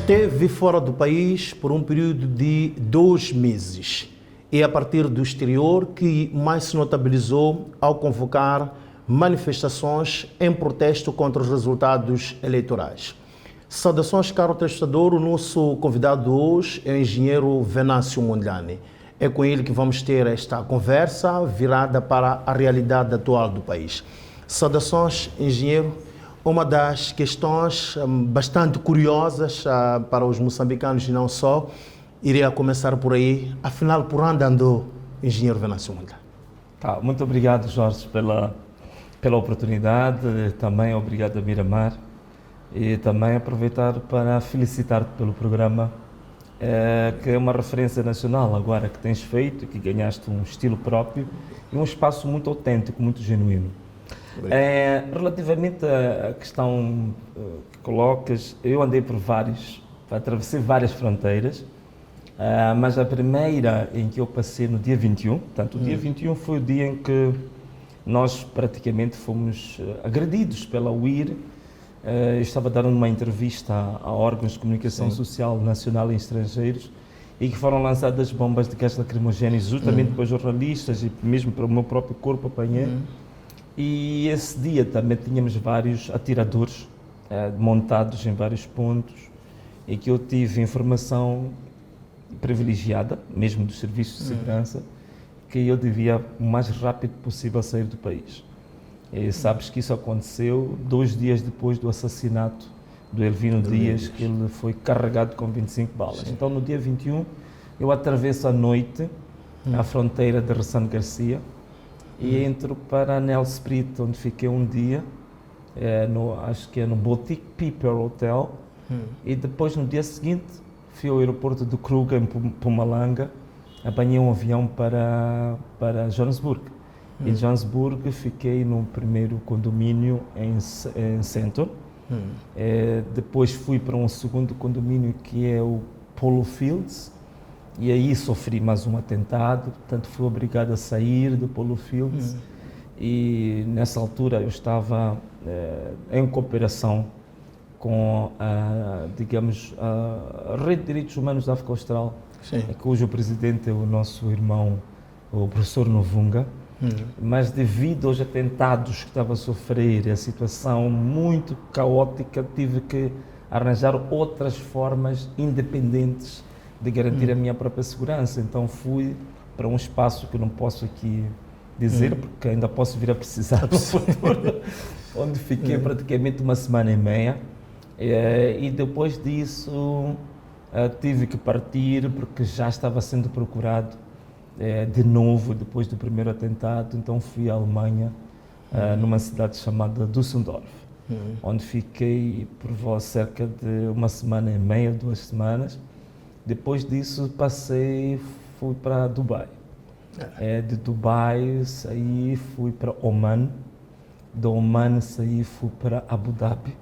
Esteve fora do país por um período de 2 meses. É a partir do exterior que mais se notabilizou ao convocar manifestações em protesto contra os resultados eleitorais. Saudações, caro telespectador. O nosso convidado hoje é o engenheiro Venâncio Mondlane. É com ele que vamos ter esta conversa virada para a realidade atual do país. Saudações, engenheiro. Uma das questões bastante curiosas para os moçambicanos e não só, iria começar por aí. Afinal, por onde andou o engenheiro Venâncio Mondlane? Muito obrigado, Jorge, pela oportunidade. Também obrigado a Miramar. E também aproveitar para felicitar-te pelo programa, que é uma referência nacional agora que tens feito, que ganhaste um estilo próprio e um espaço muito autêntico, muito genuíno. Relativamente à questão que colocas, eu andei atravessei várias fronteiras, mas a primeira em que eu passei no dia 21, portanto o dia 21 foi o dia em que nós praticamente fomos agredidos pela UIR. Eu estava dando uma entrevista a órgãos de comunicação social nacional e estrangeiros e que foram lançadas bombas de gás lacrimogéneo justamente para jornalistas e mesmo para o meu próprio corpo apanhei. E esse dia também tínhamos vários atiradores montados em vários pontos e que eu tive informação privilegiada, mesmo dos serviços de segurança, que eu devia o mais rápido possível sair do país. E sabes que isso aconteceu 2 dias depois do assassinato do Elvino Dias, que ele foi carregado com 25 balas. Então no dia 21 eu atravesso à noite a fronteira de Ressano Garcia e entro para Nelspruit, onde fiquei um dia, acho que é no Boutique Piper Hotel, e depois no dia seguinte fui ao aeroporto de Kruger, em Mpumalanga, apanhei um avião para Johannesburg. Em Johannesburg fiquei no primeiro condomínio em Sandton, depois fui para um segundo condomínio que é o Polo Fields, e aí sofri mais um atentado, portanto fui obrigado a sair do Polo Fields e nessa altura eu estava em cooperação com a Rede de Direitos Humanos da África Austral, cujo presidente é o nosso irmão, o professor Novunga, mas devido aos atentados que estava a sofrer e a situação muito caótica, tive que arranjar outras formas independentes de garantir a minha própria segurança. Então fui para um espaço que eu não posso aqui dizer, porque ainda posso vir a precisar no futuro, onde fiquei praticamente 1 semana e meia. E depois disso tive que partir, porque já estava sendo procurado de novo, depois do primeiro atentado. Então fui à Alemanha, numa cidade chamada Düsseldorf, onde fiquei por cerca de 1 semana e meia, 2 semanas. Depois disso fui para Dubai. De Dubai saí, fui para Oman. Do Oman saí, fui para Abu Dhabi.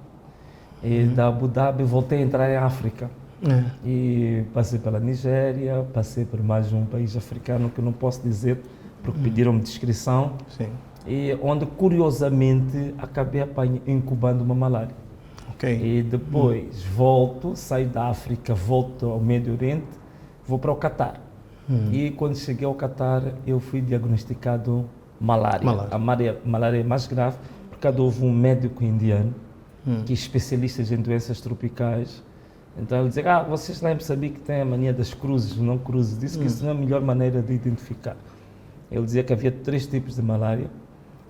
E da Abu Dhabi voltei a entrar em África. E passei pela Nigéria, passei por mais um país africano que eu não posso dizer porque pediram-me descrição. E onde curiosamente acabei incubando uma malária. E depois saio da África, volto ao Médio Oriente, vou para o Catar. E quando cheguei ao Catar, eu fui diagnosticado malária. A malária é mais grave, porque houve um médico indiano, que é especialista em doenças tropicais. Então ele dizia, vocês lá em Moçambique têm a mania das cruzes, não cruzes. Disse que isso não é a melhor maneira de identificar. Ele dizia que havia 3 tipos de malária,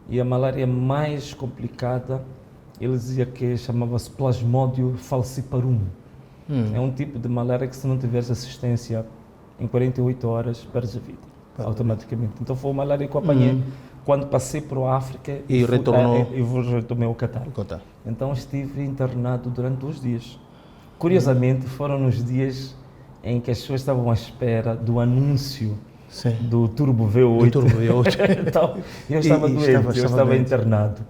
e a malária mais complicada, ele dizia que chamava-se Plasmodium falciparum. É um tipo de malária que se não tiveres assistência em 48 horas, perdes a vida, automaticamente. Então foi uma malária que eu apanhei quando passei para a África e retomei o Catar. Então estive internado durante 2 dias. Curiosamente, foram nos dias em que as pessoas estavam à espera do anúncio do Turbo V8. Então, eu estava doente, eu estava internado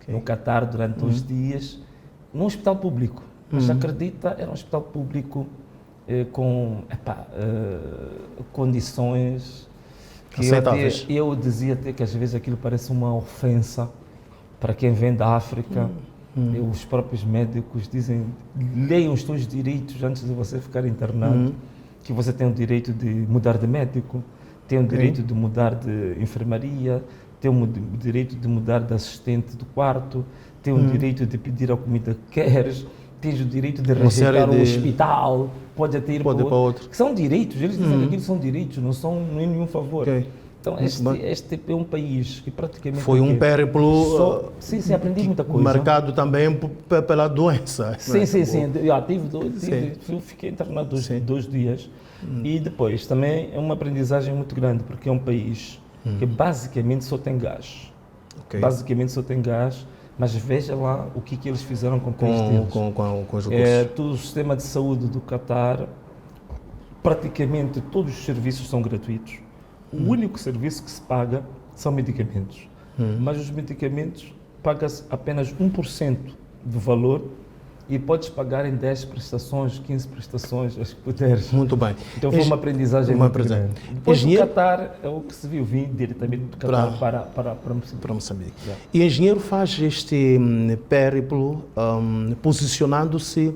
no Catar durante 2 dias, num hospital público. Mas acredita, era um hospital público com condições que eu dizia até que às vezes aquilo parece uma ofensa para quem vem da África Os próprios médicos dizem, leiam os seus direitos antes de você ficar internado, que você tem o direito de mudar de médico, tem o direito de mudar de enfermaria, tem o direito de mudar de assistente do quarto, tem o direito de pedir a comida que queres, tens o direito de rejeitar o hospital, pode até ir para outro. Que são direitos, eles dizem que aquilo são direitos, não é nenhum favor. Então, este é um país que praticamente... Foi um périplo... Sim, aprendi muita coisa. Marcado também pela doença. Sim. Eu fiquei internado dois dias. E depois, também é uma aprendizagem muito grande, porque é um país que basicamente só tem gás. Basicamente só tem gás, mas veja lá o que eles fizeram com o país deles. Com os recursos. Todo o sistema de saúde do Qatar, praticamente todos os serviços são gratuitos. O único serviço que se paga são medicamentos, mas os medicamentos paga-se apenas 1% do valor e podes pagar em 10 prestações, 15 prestações, as que puderes. Muito bem. Então foi uma aprendizagem muito grande. Depois do Qatar é o que se viu vir diretamente do Qatar para Moçambique. E o engenheiro faz este périplo posicionando-se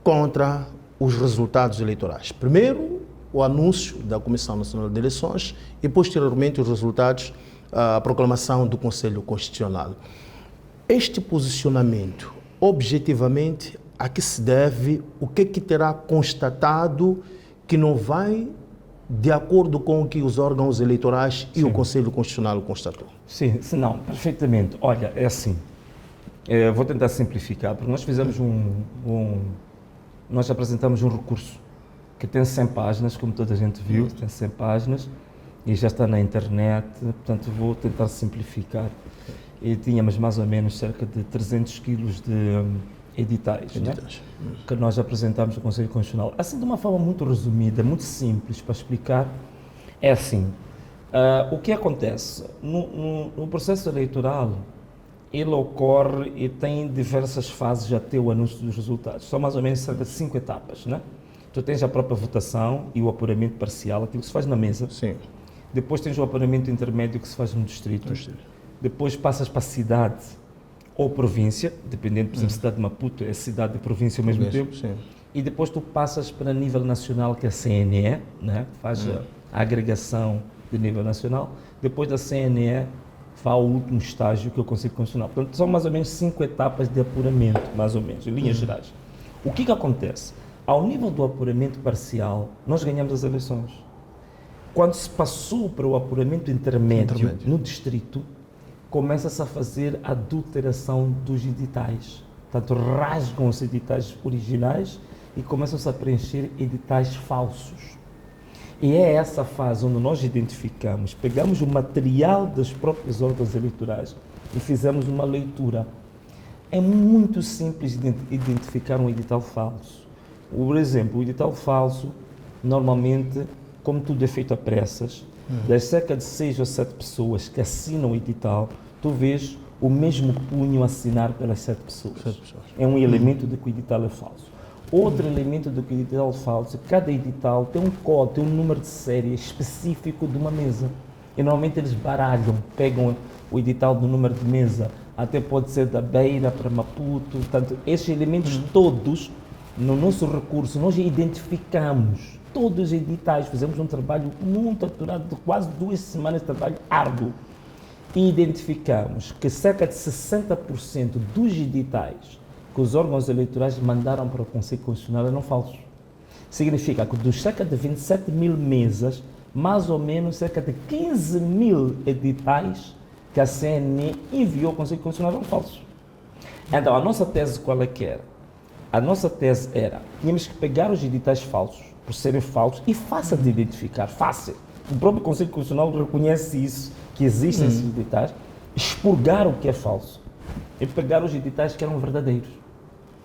contra os resultados eleitorais. Primeiro, o anúncio da Comissão Nacional de Eleições e, posteriormente, os resultados, a proclamação do Conselho Constitucional. Este posicionamento, objetivamente, a que se deve, o que terá constatado que não vai de acordo com o que os órgãos eleitorais e o Conselho Constitucional constatou? Sim, não, perfeitamente. Olha, é assim, vou tentar simplificar, porque nós fizemos nós apresentamos um recurso que tem 100 páginas, como toda a gente viu, tem 100 páginas e já está na internet, portanto vou tentar simplificar. E tínhamos mais ou menos cerca de 300 quilos de editais, né? Que nós apresentámos ao Conselho Constitucional. Assim, de uma forma muito resumida, muito simples para explicar, é assim, o que acontece? No processo eleitoral, ele ocorre e tem diversas fases até o anúncio dos resultados. São mais ou menos cerca de 5 etapas, né? Tu tens a própria votação e o apuramento parcial, aquilo que se faz na mesa. Sim. Depois tens o apuramento intermédio que se faz no distrito. Depois passas para a cidade ou província, dependendo, por exemplo, cidade de Maputo é cidade e província ao mesmo tempo. Sim. E depois tu passas para nível nacional, que é a CNE, né? Faz a agregação de nível nacional. Depois da CNE, vai ao último estágio, que é o Conselho Constitucional. Portanto, são mais ou menos 5 etapas de apuramento, mais ou menos, em linhas gerais. O que acontece? Ao nível do apuramento parcial, nós ganhamos as eleições. Quando se passou para o apuramento intermédio no distrito, começa-se a fazer a adulteração dos editais. Portanto, rasgam os editais originais e começam-se a preencher editais falsos. E é essa fase onde nós identificamos, pegamos o material dos próprios órgãos eleitorais e fizemos uma leitura. É muito simples identificar um edital falso. Por exemplo, o edital falso, normalmente, como tudo é feito a pressas, das cerca de 6 ou 7 pessoas que assinam o edital, tu vês o mesmo punho assinar pelas 7 pessoas. É um elemento de que o edital é falso. Outro elemento do que o edital é falso, cada edital tem um código, tem um número de série específico de uma mesa. E normalmente eles baralham, pegam o edital do número de mesa, até pode ser da Beira para Maputo. Portanto, esses elementos todos, no nosso recurso, nós identificamos todos os editais, fizemos um trabalho muito aturado, de quase 2 semanas de trabalho árduo, e identificamos que cerca de 60% dos editais que os órgãos eleitorais mandaram para o Conselho Constitucional eram falsos. Significa que dos cerca de 27 mil mesas, mais ou menos cerca de 15 mil editais que a CNE enviou ao Conselho Constitucional eram falsos. Então, a nossa tese qual é que era? A nossa tese era, tínhamos que pegar os editais falsos, por serem falsos, e fácil de identificar, fácil. O próprio Conselho Constitucional reconhece isso, que existem esses editais, expurgar o que é falso, e pegar os editais que eram verdadeiros.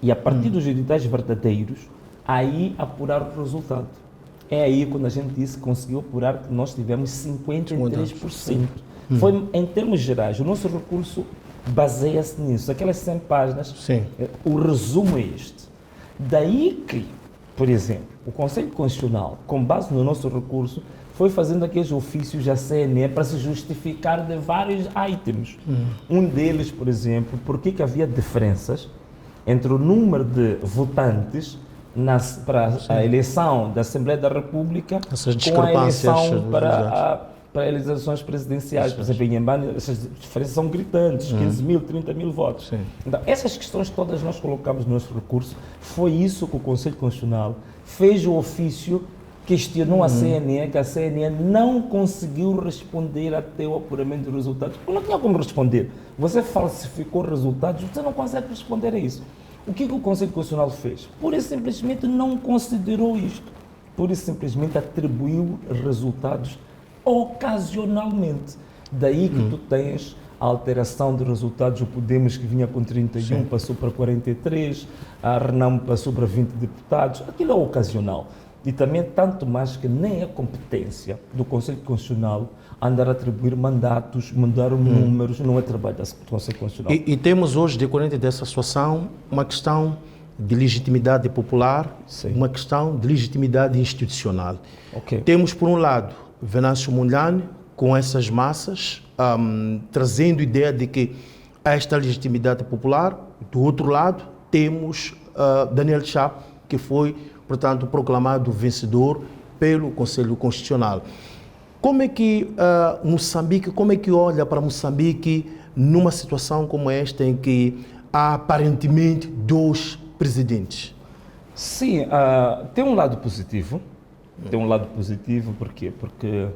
E a partir dos editais verdadeiros, aí apurar o resultado. É aí quando a gente disse que conseguiu apurar que nós tivemos 53%. Foi, em termos gerais, o nosso recurso baseia-se nisso. Aquelas 100 páginas, o resumo é este. Daí que, por exemplo, o Conselho Constitucional, com base no nosso recurso, foi fazendo aqueles ofícios à CNE para se justificar de vários itens. Um deles, por exemplo, porque que havia diferenças entre o número de votantes para a eleição da Assembleia da República com a eleição para eleições presidenciais. Por exemplo, em Inhambane, essas diferenças são gritantes, 15 mil, 30 mil votos. Sim. Então, essas questões todas nós colocamos no nosso recurso. Foi isso que o Conselho Constitucional fez o ofício, questionou a CNE, que a CNE não conseguiu responder até o apuramento dos resultados. Não tinha como responder. Você falsificou resultados, você não consegue responder a isso. O que o Conselho Constitucional fez? Pura e simplesmente não considerou isto. Pura e simplesmente atribuiu resultados ocasionalmente. Daí que tu tens a alteração de resultados. O Podemos, que vinha com 31, passou para 43, a Renamo passou para 20 deputados. Aquilo é ocasional. E também, tanto mais que nem é competência do Conselho Constitucional andar a atribuir mandatos, mudar números, não é trabalho do Conselho Constitucional. E temos hoje, decorrente dessa situação, uma questão de legitimidade popular, uma questão de legitimidade institucional. Temos, por um lado, Venâncio Mondlane, com essas massas, trazendo a ideia de que há esta legitimidade popular. Do outro lado, temos Daniel Chapo, que foi, portanto, proclamado vencedor pelo Conselho Constitucional. Como é que Moçambique, como é que olha para Moçambique numa situação como esta, em que há aparentemente dois presidentes? Sim, tem um lado positivo. Tem um lado positivo, por quê? Porque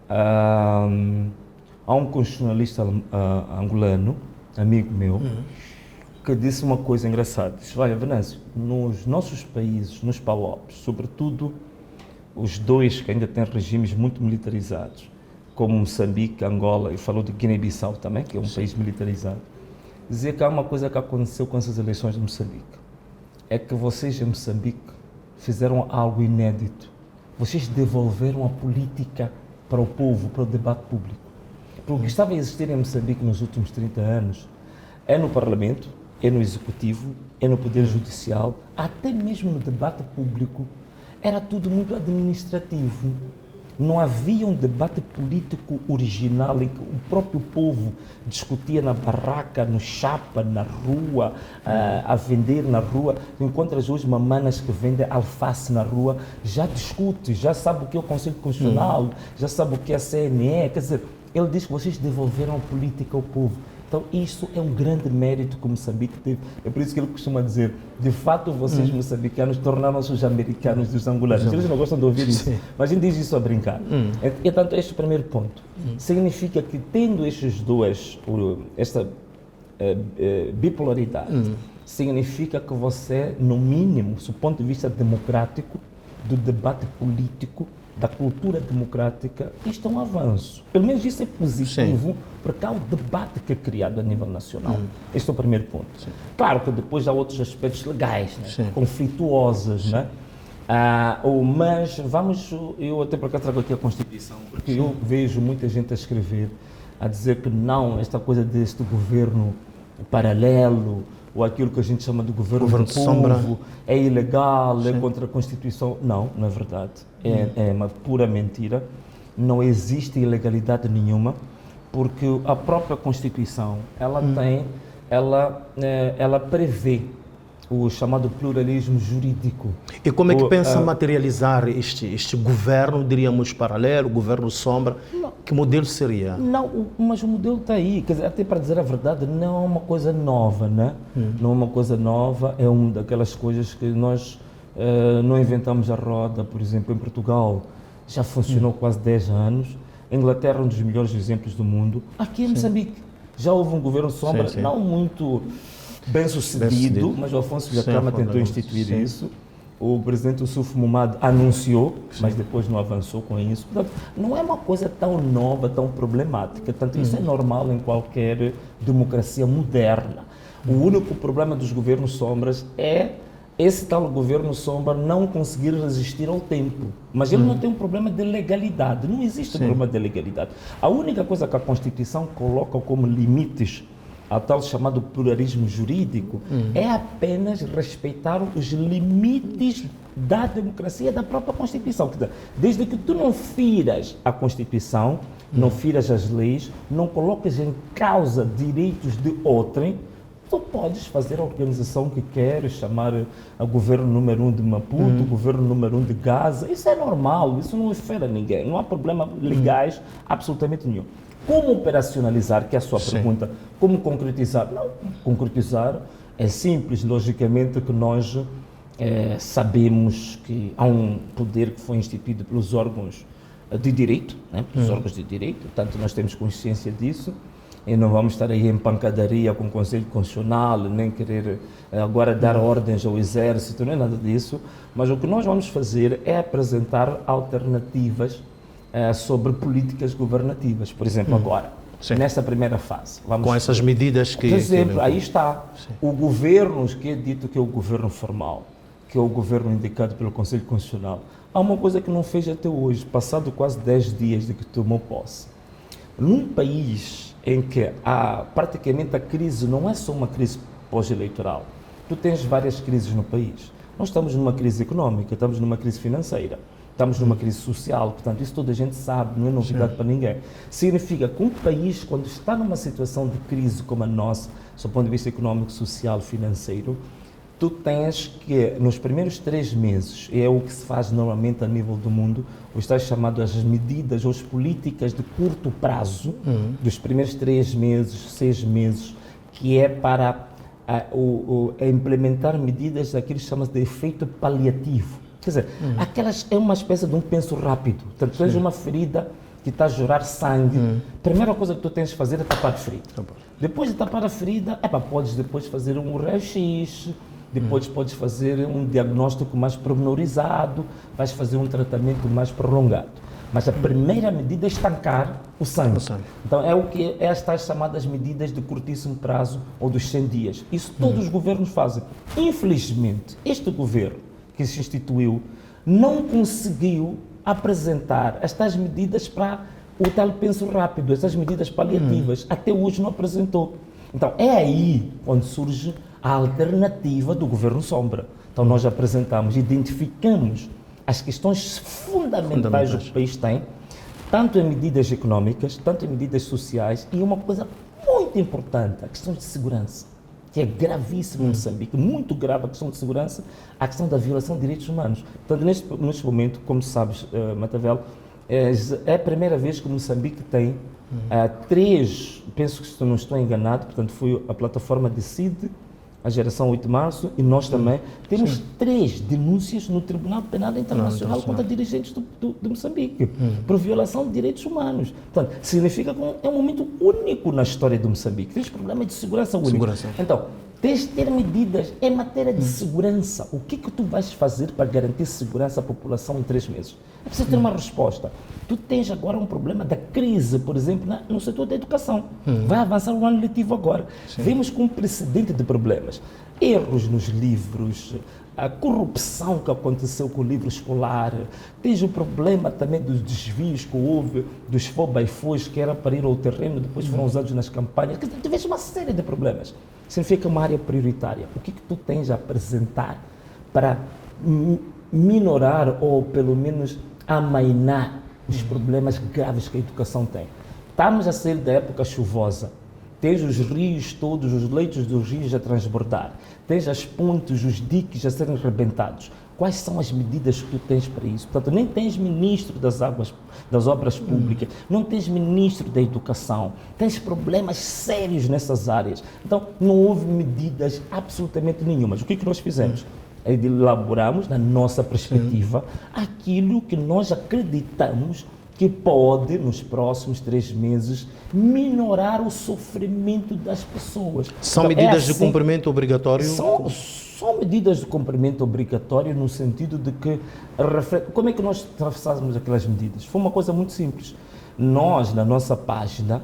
há um constitucionalista angolano, amigo meu, que disse uma coisa engraçada. Disse: olha, Venâncio, nos nossos países, nos PALOPs, sobretudo os dois que ainda têm regimes muito militarizados, como Moçambique, Angola, e falou de Guiné-Bissau também, que é um país militarizado, dizia que há uma coisa que aconteceu com essas eleições de Moçambique. É que vocês em Moçambique fizeram algo inédito. Vocês devolveram a política para o povo, para o debate público. Porque o que estava a existir em Moçambique nos últimos 30 anos é no Parlamento, é no Executivo, é no Poder Judicial, até mesmo no debate público, era tudo muito administrativo. Não havia um debate político original em que o próprio povo discutia na barraca, no chapa, na rua, a vender na rua. Encontras hoje mamanas que vendem alface na rua, já discute, já sabe o que é o Conselho Constitucional, já sabe o que é a CNE. Quer dizer, ele diz que vocês devolveram a política ao povo. Então, isso é um grande mérito que Moçambique teve. É por isso que ele costuma dizer, de fato, vocês moçambicanos tornaram-se os americanos dos angolanos. Eles não gostam de ouvir isso, mas a gente diz isso a brincar. E, tanto, este primeiro ponto significa que, tendo estes dois, esta bipolaridade, significa que você, no mínimo, do ponto de vista democrático, do debate político, da cultura democrática, isto é um avanço. Pelo menos isso é positivo, porque há o debate que é criado a nível nacional. Este é o primeiro ponto. Claro que depois há outros aspectos legais, né? Conflituosos, né? Mas eu até por cá trago aqui a Constituição, porque eu vejo muita gente a escrever, a dizer que não, esta coisa deste governo paralelo, ou aquilo que a gente chama de governo do povo, é ilegal, é contra a Constituição. Não, não é verdade. É uma pura mentira. Não existe ilegalidade nenhuma, porque a própria Constituição, ela prevê o chamado pluralismo jurídico. E como é que pensa materializar este governo, diríamos, paralelo, governo sombra? Não. Que modelo seria? Não, mas o modelo está aí. Quer dizer, até para dizer a verdade, não é uma coisa nova, né? Não é uma coisa nova, é uma daquelas coisas que nós não inventamos a roda. Por exemplo, em Portugal já funcionou quase 10 anos. A Inglaterra é um dos melhores exemplos do mundo. Aqui em Moçambique já houve um governo sombra, não muito bem sucedido, mas o Afonso Dhlakama tentou instituir isso. O presidente Yusuf Mahamat anunciou, mas depois não avançou com isso. Portanto, não é uma coisa tão nova, tão problemática. Portanto, isso é normal em qualquer democracia moderna. O único problema dos governos sombras é esse tal governo sombra não conseguir resistir ao tempo. Mas ele não tem um problema de legalidade. Não existe um problema de legalidade. A única coisa que a Constituição coloca como limites ao tal chamado pluralismo jurídico, é apenas respeitar os limites da democracia, da própria Constituição. Quer dizer, desde que tu não firas a Constituição, não firas as leis, não colocas em causa direitos de outrem, tu podes fazer a organização que queres, chamar o governo número 1 de Maputo, o governo número 1 de Gaza. Isso é normal, isso não ofende a ninguém, não há problemas legais absolutamente nenhum. Como operacionalizar, que é a sua pergunta, como concretizar? Não, concretizar é simples, logicamente que nós sabemos que há um poder que foi instituído pelos órgãos de direito, né? Pelos órgãos de direito, portanto nós temos consciência disso, e não vamos estar aí em pancadaria com o Conselho Constitucional, nem querer agora dar ordens ao Exército, nem nada disso, mas o que nós vamos fazer é apresentar alternativas sobre políticas governativas. Por exemplo, agora, nesta primeira fase. Com essas medidas que... Por exemplo, aí está. O governo, que é dito que é o governo formal, que é o governo indicado pelo Conselho Constitucional, há uma coisa que não fez até hoje, passado quase 10 dias de que tomou posse. Num país em que praticamente a crise não é só uma crise pós-eleitoral, tu tens várias crises no país. Nós estamos numa crise económica, estamos numa crise financeira, estamos numa crise social, portanto, isso toda a gente sabe, não é novidade para ninguém. Significa que um país, quando está numa situação de crise como a nossa, do ponto de vista económico, social, financeiro, tu tens que, nos primeiros 3 meses, é o que se faz normalmente a nível do mundo, os tais chamadas as medidas ou as políticas de curto prazo, dos primeiros 3 meses, 6 meses, que é para implementar medidas daquilo que chama-se de efeito paliativo. Quer dizer, aquelas é uma espécie de um penso rápido. Portanto, tens uma ferida que está a jorrar sangue. Primeira coisa que tu tens de fazer é tapar a ferida. Depois de tapar a ferida, podes depois fazer um raio-x, depois podes fazer um diagnóstico mais pormenorizado, vais fazer um tratamento mais prolongado. Mas a primeira medida é estancar o sangue. Então, é o que estas chamadas medidas de curtíssimo prazo ou dos 100 dias. Isso todos os governos fazem. Infelizmente, este governo que se instituiu, não conseguiu apresentar estas medidas para o tal penso rápido, essas medidas paliativas. Até hoje não apresentou. Então, é aí onde surge a alternativa do governo sombra. Então, nós apresentamos, identificamos as questões fundamentais que o país tem, tanto em medidas económicas, tanto em medidas sociais, e uma coisa muito importante, a questão de segurança, que é gravíssimo em Moçambique, muito grave a questão de segurança, a questão da violação de direitos humanos. Portanto, neste momento, como sabes, Matavel, é a primeira vez que Moçambique tem 3, penso que se não estou enganado, portanto foi a plataforma Decide, a geração 8 de março, e nós também temos 3 denúncias no Tribunal Penal Internacional contra dirigentes de Moçambique, por violação de direitos humanos. Portanto, significa que é um momento único na história de Moçambique. Tens problemas de segurança único. Então, tens de ter medidas em matéria de segurança. O que tu vais fazer para garantir segurança à população em 3 meses? É preciso ter uma resposta. Tu tens agora um problema da crise, por exemplo, no setor da educação. Vai avançar o ano letivo agora. Vemos com um precedente de problemas. Erros nos livros, a corrupção que aconteceu com o livro escolar, tens o problema também dos desvios que houve, dos FOBAIFOs que era para ir ao terreno, depois foram usados nas campanhas. Tu vês uma série de problemas. Significa uma área prioritária. O que tu tens a apresentar para minorar ou pelo menos amainar os problemas graves que a educação tem? Estamos a sair da época chuvosa. Tens os rios todos, os leitos dos rios a transbordar. Tens as pontes, os diques a serem rebentados. Quais são as medidas que tu tens para isso? Portanto, nem tens ministro das obras públicas, não tens ministro da educação, tens problemas sérios nessas áreas. Então, não houve medidas absolutamente nenhumas. O que nós fizemos? Elaboramos, na nossa perspectiva, aquilo que nós acreditamos que pode, nos próximos 3 meses, minorar o sofrimento das pessoas. São então, medidas de cumprimento obrigatório? São medidas de cumprimento obrigatório no sentido de que... Como é que nós traçamos aquelas medidas? Foi uma coisa muito simples. Nós, na nossa página,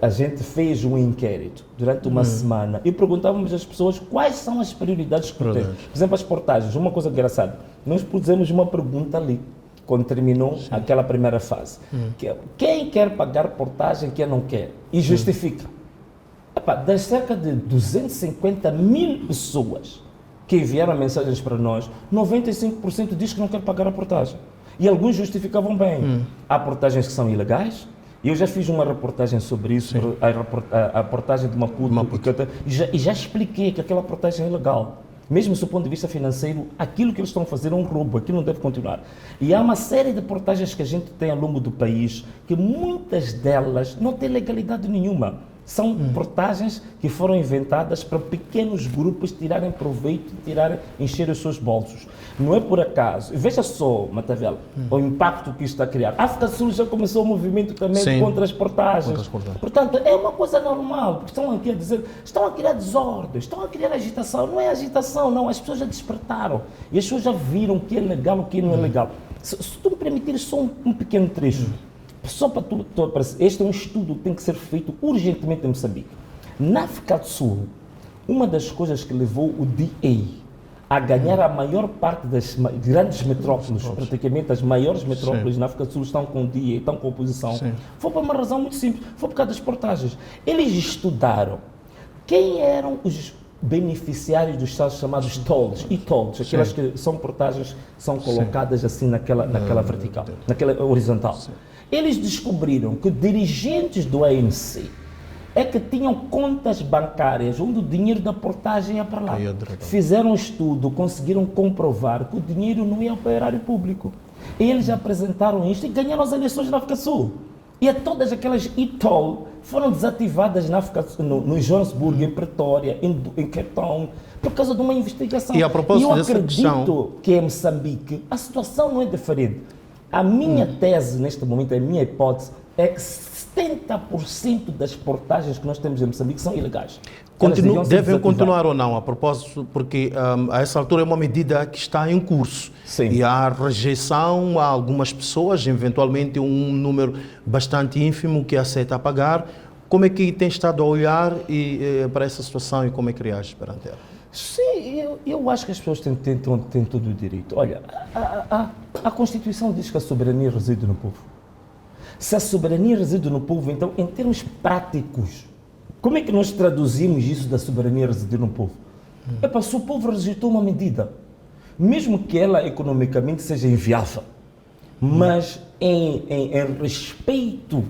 a gente fez um inquérito durante uma semana e perguntávamos às pessoas quais são as prioridades que têm. Por exemplo, as portagens. Uma coisa engraçada, nós pusemos uma pergunta ali, quando terminou aquela primeira fase. Quem quer pagar portagem, quem não quer? E justifica. Epá, das cerca de 250 mil pessoas que enviaram mensagens para nós, 95% diz que não quer pagar a portagem. E alguns justificavam bem. Há portagens que são ilegais. Eu já fiz uma reportagem sobre isso, a reportagem de Maputo. E já expliquei que aquela portagem é ilegal. Mesmo do ponto de vista financeiro, aquilo que eles estão a fazer é um roubo, aquilo não deve continuar. E há uma série de portagens que a gente tem ao longo do país, que muitas delas não têm legalidade nenhuma. São portagens que foram inventadas para pequenos grupos tirarem proveito, encher os seus bolsos. Não é por acaso. Veja só, Matavela, o impacto que isto está a criar. A África do Sul já começou um movimento também contra as portagens. Portanto, é uma coisa normal, porque estão aqui a dizer, estão a criar desordem, estão a criar agitação. Não é agitação, não. As pessoas já despertaram. E as pessoas já viram o que é legal e o que não é legal. Se tu me permitires só um pequeno trecho, só para tu, este é um estudo que tem que ser feito urgentemente em Moçambique. Na África do Sul, uma das coisas que levou o DA a ganhar a maior parte das grandes metrópoles, praticamente as maiores metrópoles na África do Sul estão com o DA, estão com a oposição, foi por uma razão muito simples, foi por causa das portagens. Eles estudaram quem eram os beneficiários dos tais chamados tolls, e-tolls, aquelas que são portagens, são colocadas assim naquela vertical, naquela horizontal. Eles descobriram que dirigentes do ANC é que tinham contas bancárias onde o dinheiro da portagem ia para lá. Fizeram um estudo, conseguiram comprovar que o dinheiro não ia para o erário público. Eles apresentaram isto e ganharam as eleições na África do Sul. E todas aquelas e-toll foram desativadas na África, no Joanesburgo, em Pretória, em Cape Town, por causa de uma investigação. E a propósito eu acredito que em Moçambique a situação não é diferente. A minha tese, neste momento, a minha hipótese, é que 70% das portagens que nós temos em Moçambique são ilegais. Devem continuar ou não, a propósito, porque a essa altura é uma medida que está em curso. Sim. E há rejeição a algumas pessoas, eventualmente um número bastante ínfimo que aceita pagar. Como é que tem estado a olhar para essa situação e como é que reage perante ela? Sim, eu acho que as pessoas têm todo o direito. Olha, a Constituição diz que a soberania reside no povo. Se a soberania reside no povo, então, em termos práticos, como é que nós traduzimos isso da soberania residir no povo? Se o povo rejeitou uma medida, mesmo que ela economicamente seja inviável, mas em respeito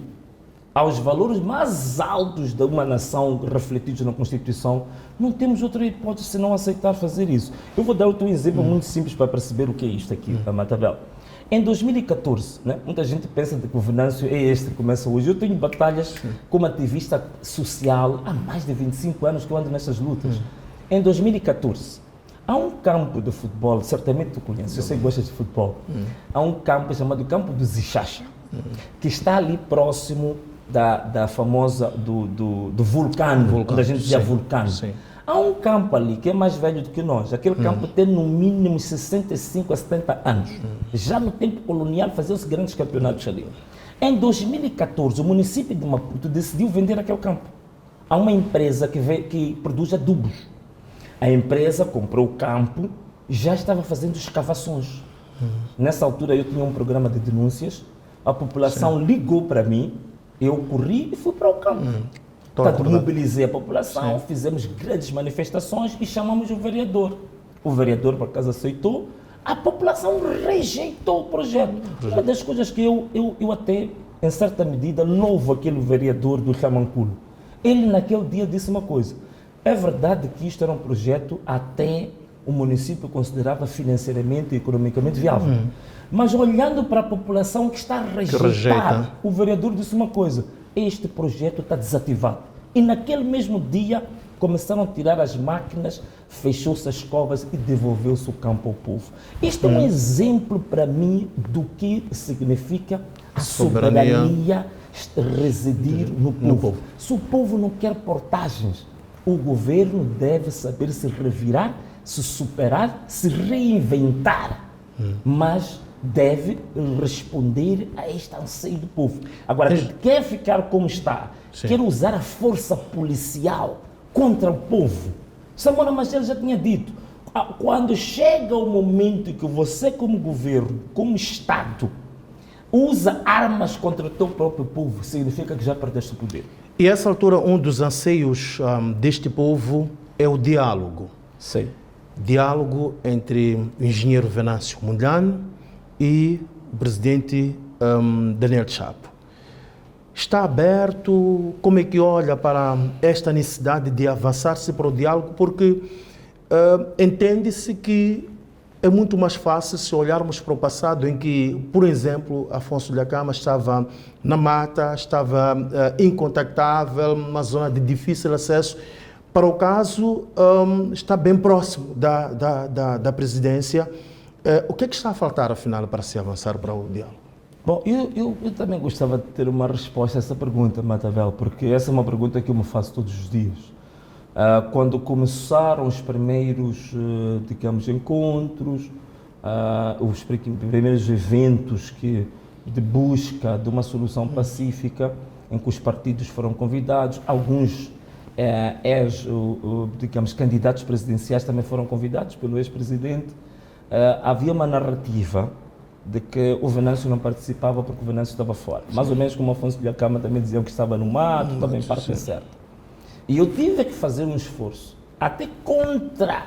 aos valores mais altos de uma nação refletidos na Constituição, não temos outra hipótese senão aceitar fazer isso. Eu vou dar outro exemplo muito simples para perceber o que é isto aqui, Matabel. Em 2014, né, muita gente pensa que o Venâncio é este que começa hoje. Eu tenho batalhas como ativista social há mais de 25 anos que eu ando nessas lutas. Em 2014, há um campo de futebol, certamente tu conheces, eu sei que gostas de futebol. Há um campo chamado Campo do Zichacha, que está ali próximo da famosa do vulcano, onde a gente dizia vulcano. Há um campo ali que é mais velho do que nós. Aquele campo tem no mínimo 65 a 70 anos. Já no tempo colonial faziam-se grandes campeonatos ali. Em 2014, o município de Maputo decidiu vender aquele campo a uma empresa que produz adubos. A empresa comprou o campo e já estava fazendo escavações. Nessa altura eu tinha um programa de denúncias, a população ligou para mim, eu corri e fui para o campo. Portanto, mobilizei a população, fizemos grandes manifestações e chamamos o vereador. O vereador, por acaso, aceitou, a população rejeitou o projeto. Uma das coisas que eu até, em certa medida, louvo aquele vereador do Ramanculo. Ele, naquele dia, disse uma coisa. É verdade que isto era um projeto até o município considerava financeiramente e economicamente viável. Mas olhando para a população que está a rejeitar, o vereador disse uma coisa. Este projeto está desativado. E naquele mesmo dia começaram a tirar as máquinas, fechou-se as covas e devolveu-se o campo ao povo. Isto é um exemplo para mim do que significa soberania residir no povo. Se o povo não quer portagens, o governo deve saber se revirar, se superar, se reinventar. Mas deve responder a este anseio do povo. Agora, quer ficar como está, quer usar a força policial contra o povo. Samora Machel já tinha dito, quando chega o momento em que você, como governo, como Estado, usa armas contra o teu próprio povo, significa que já perdeste o poder. E a essa altura, um dos anseios deste povo é o diálogo. Sim. Diálogo entre o engenheiro Venâncio Mondlane e o presidente Daniel Chapo. Está aberto? Como é que olha para esta necessidade de avançar-se para o diálogo? Porque entende-se que é muito mais fácil se olharmos para o passado, em que, por exemplo, Afonso Dhlakama estava na mata, estava incontactável, numa zona de difícil acesso. Para o caso, está bem próximo da presidência. O que é que está a faltar, afinal, para se avançar para o diálogo? Bom, eu também gostava de ter uma resposta a essa pergunta, Matavel, porque essa é uma pergunta que eu me faço todos os dias. Quando começaram os primeiros, digamos, encontros, os primeiros eventos de busca de uma solução pacífica, em que os partidos foram convidados, alguns digamos, candidatos presidenciais também foram convidados pelo ex-presidente, havia uma narrativa de que o Venâncio não participava porque o Venâncio estava fora. Sim. Mais ou menos como o Afonso Dhlakama também dizia que estava no mato, também parte é certa. E eu tive que fazer um esforço, até contra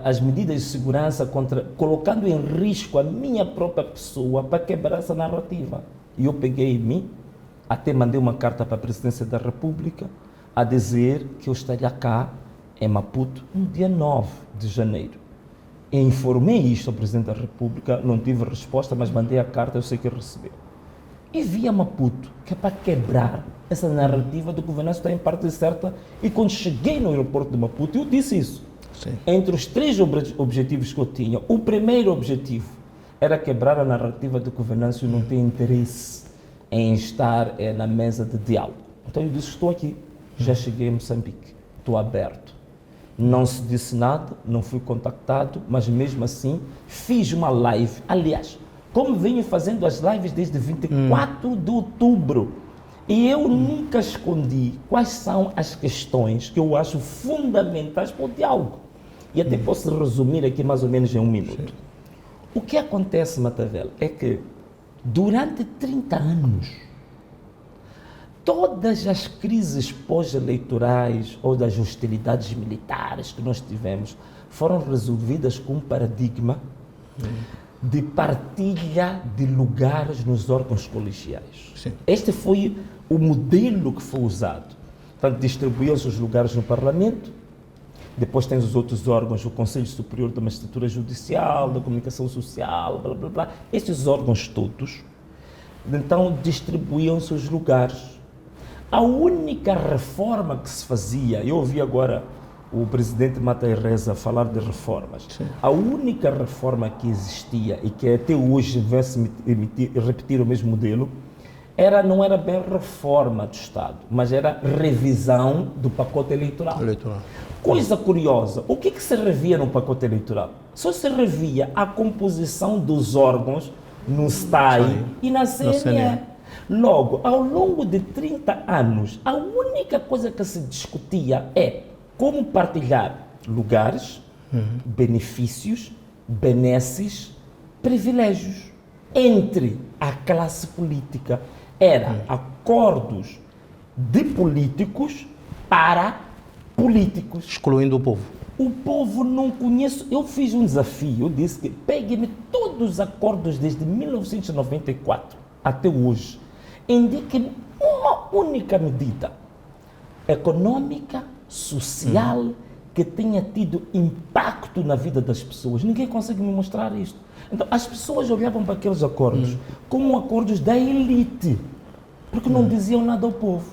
as medidas de segurança, colocando em risco a minha própria pessoa para quebrar essa narrativa. E eu peguei em mim, até mandei uma carta para a Presidência da República, a dizer que eu estaria cá em Maputo no dia 9 de janeiro. E informei isto ao Presidente da República, não tive resposta, mas mandei a carta, eu sei que ele recebeu. E vi a Maputo, que é para quebrar essa narrativa do que o Venâncio está em parte certa. E quando cheguei no aeroporto de Maputo, eu disse isso. Sim. Entre os 3 objetivos que eu tinha, o primeiro objetivo era quebrar a narrativa de que o Venâncio não tem interesse em estar na mesa de diálogo. Então eu disse, estou aqui, já cheguei a Moçambique, estou aberto. Não se disse nada, não fui contactado, mas mesmo assim fiz uma live. Aliás, como venho fazendo as lives desde 24 de outubro, e eu nunca escondi quais são as questões que eu acho fundamentais para o diálogo. E até posso resumir aqui mais ou menos em 1 minuto. Sim. O que acontece, Matavel, é que durante 30 anos, todas as crises pós-eleitorais ou das hostilidades militares que nós tivemos foram resolvidas com um paradigma de partilha de lugares nos órgãos colegiais. Sim. Este foi o modelo que foi usado. Portanto, distribuíam-se os lugares no Parlamento, depois tem os outros órgãos, o Conselho Superior da Magistratura Judicial, da Comunicação Social, blá, blá, blá. Estes órgãos todos, então, distribuíam-se os lugares. A única reforma que se fazia, eu ouvi agora o presidente Matai Reza falar de reformas. Sim. A única reforma que existia e que até hoje vai-se repetir o mesmo modelo, não era bem reforma do Estado, mas era revisão do pacote eleitoral. Coisa curiosa, o que se revia no pacote eleitoral? Só se revia a composição dos órgãos no STAI e na CNE. Logo, ao longo de 30 anos, a única coisa que se discutia é como partilhar lugares, benefícios, benesses, privilégios entre a classe política. Era acordos de políticos para políticos. Excluindo o povo. O povo não conhece. Eu fiz um desafio, eu disse que pegue-me todos os acordos desde 1994 até hoje. Indique uma única medida econômica, social, que tenha tido impacto na vida das pessoas. Ninguém consegue me mostrar isto. Então, as pessoas olhavam para aqueles acordos como acordos da elite, porque não diziam nada ao povo.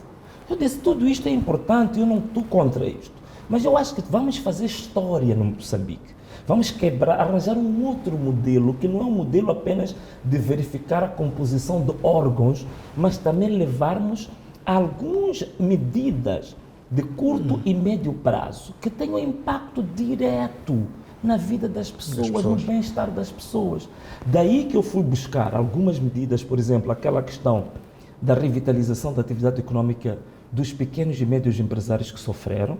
Eu disse, tudo isto é importante, eu não estou contra isto. Mas eu acho que vamos fazer história no Moçambique. Vamos quebrar, arranjar um outro modelo, que não é um modelo apenas de verificar a composição de órgãos, mas também levarmos algumas medidas de curto e médio prazo que tenham impacto direto na vida das pessoas, no bem-estar das pessoas. Daí que eu fui buscar algumas medidas, por exemplo, aquela questão da revitalização da atividade econômica dos pequenos e médios empresários que sofreram.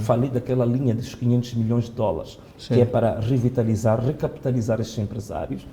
Falei daquela linha dos 500 milhões de dólares, Sim. que é para revitalizar, recapitalizar estes empresários.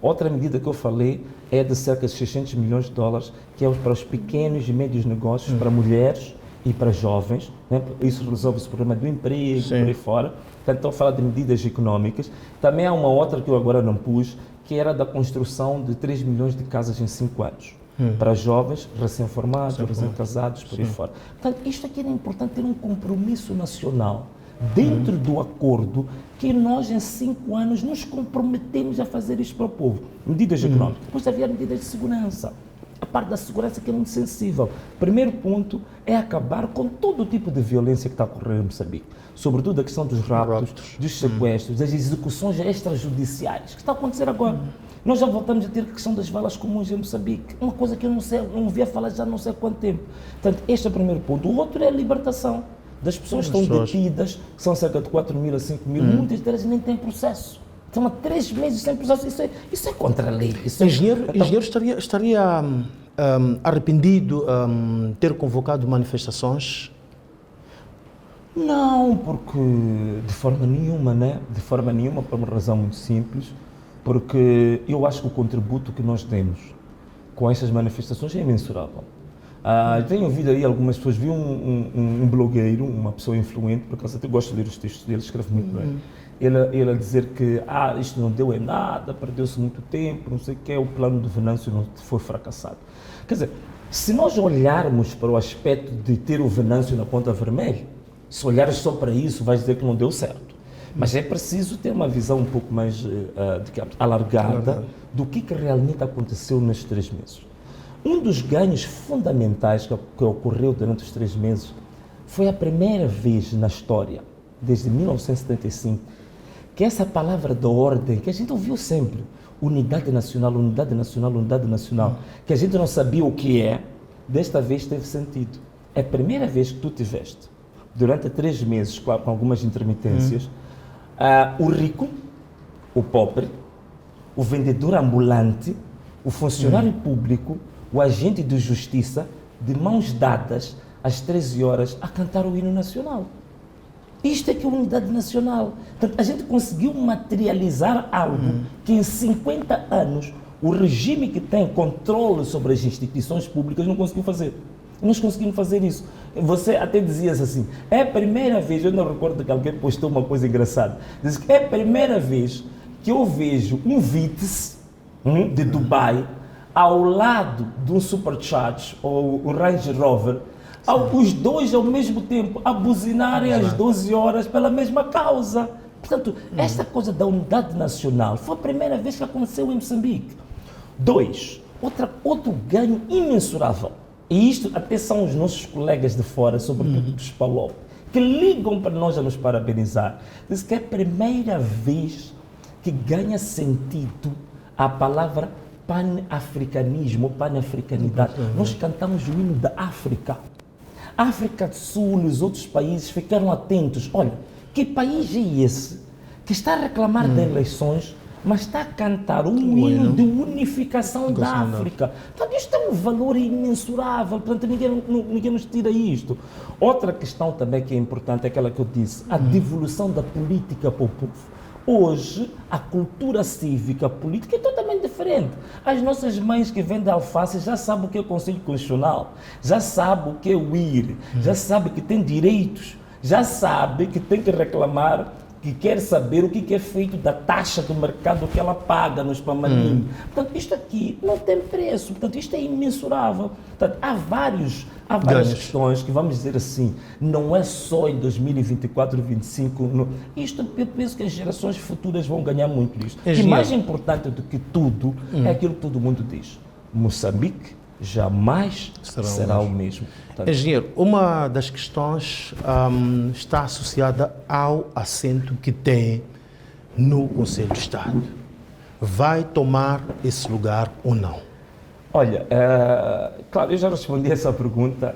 Outra medida que eu falei é de cerca de 600 milhões de dólares, que é para os pequenos e médios negócios, para mulheres e para jovens, né? Isso resolve o problema do emprego, por aí fora. Portanto, estou a falar de medidas económicas. Também há uma outra que eu agora não pus, que era da construção de 3 milhões de casas em 5 anos. Para jovens, recém-formados, recém-casados, por aí fora. Portanto, isto aqui é importante ter um compromisso nacional dentro do acordo que nós em 5 anos nos comprometemos a fazer isto para o povo. Medidas económicas. Depois havia medidas de segurança. A parte da segurança que é muito sensível. Primeiro ponto é acabar com todo o tipo de violência que está a ocorrer em Moçambique. Sobretudo a questão dos raptos, dos sequestros, das execuções extrajudiciais, que está a acontecer agora. Nós já voltamos a ter a questão das valas comuns em Moçambique, uma coisa que eu não via falar já não sei há quanto tempo. Portanto, este é o primeiro ponto. O outro é a libertação das pessoas que estão detidas, que são cerca de 4 mil a 5 mil, muitas delas nem têm processo. Estão há 3 meses sem processo, isso é contra a lei. Engenheiro estaria arrependido ter convocado manifestações? Não, porque de forma nenhuma, né? De forma nenhuma, por uma razão muito simples, porque eu acho que o contributo que nós demos com essas manifestações é imensurável. Tenho ouvido aí algumas pessoas, vi um blogueiro, uma pessoa influente, por acaso até gosto de ler os textos dele, escreve muito bem. Ele a dizer que isto não deu em nada, perdeu-se muito tempo, não sei o que, o plano de Venâncio não foi fracassado. Quer dizer, se nós olharmos para o aspecto de ter o Venâncio na ponta vermelha, se olhares só para isso, vais dizer que não deu certo. Mas é preciso ter uma visão um pouco mais alargada do que realmente aconteceu nestes 3 meses. Um dos ganhos fundamentais que ocorreu durante os 3 meses foi a primeira vez na história, desde 1975, que essa palavra da ordem, que a gente ouviu sempre, unidade nacional, unidade nacional, unidade nacional, que a gente não sabia o que é, desta vez teve sentido. É a primeira vez que tu tiveste, durante 3 meses, com algumas intermitências, o rico, o pobre, o vendedor ambulante, o funcionário público, o agente de justiça, de mãos dadas, às 13 horas, a cantar o hino nacional. Isto é que é unidade nacional. Portanto, a gente conseguiu materializar algo que em 50 anos o regime que tem controle sobre as instituições públicas não conseguiu fazer. Nós conseguimos fazer isso. Você até dizia assim, é a primeira vez, eu não recordo que alguém postou uma coisa engraçada, diz que é a primeira vez que eu vejo um Vitz de Dubai ao lado de um Supercharge ou um Range Rover, os dois ao mesmo tempo a buzinarem às 12 horas pela mesma causa. Portanto, esta coisa da unidade nacional foi a primeira vez que aconteceu em Moçambique. 2, outro ganho imensurável, e isto até são os nossos colegas de fora, sobretudo dos PALOP, que ligam para nós a nos parabenizar. Diz que é a primeira vez que ganha sentido a palavra pan-africanismo, pan-africanidade. Nós cantamos o hino da África. A África do Sul e os outros países ficaram atentos. Olha, que país é esse que está a reclamar de eleições, mas está a cantar um hino de unificação da África? Portanto, isto é um valor imensurável, portanto, ninguém nos tira isto. Outra questão também que é importante é aquela que eu disse, a devolução da política para o povo. Hoje, a cultura cívica política é totalmente diferente. As nossas mães que vendem alface já sabem o que é o Conselho Constitucional, já sabem o que é o IR, já sabem que tem direitos, já sabem que tem que reclamar, que quer saber o que é feito da taxa do mercado que ela paga nos Pamanim. Portanto, isto aqui não tem preço, portanto, isto é imensurável. Portanto, há várias questões que, vamos dizer assim, não é só em 2024, 2025. Isto eu penso que as gerações futuras vão ganhar muito disto. E mais importante do que tudo é aquilo que todo mundo diz. Moçambique jamais será o mesmo. Portanto, engenheiro, uma das questões está associada ao assento que tem no Conselho de Estado. Vai tomar esse lugar ou não? Olha, claro, eu já respondi essa pergunta,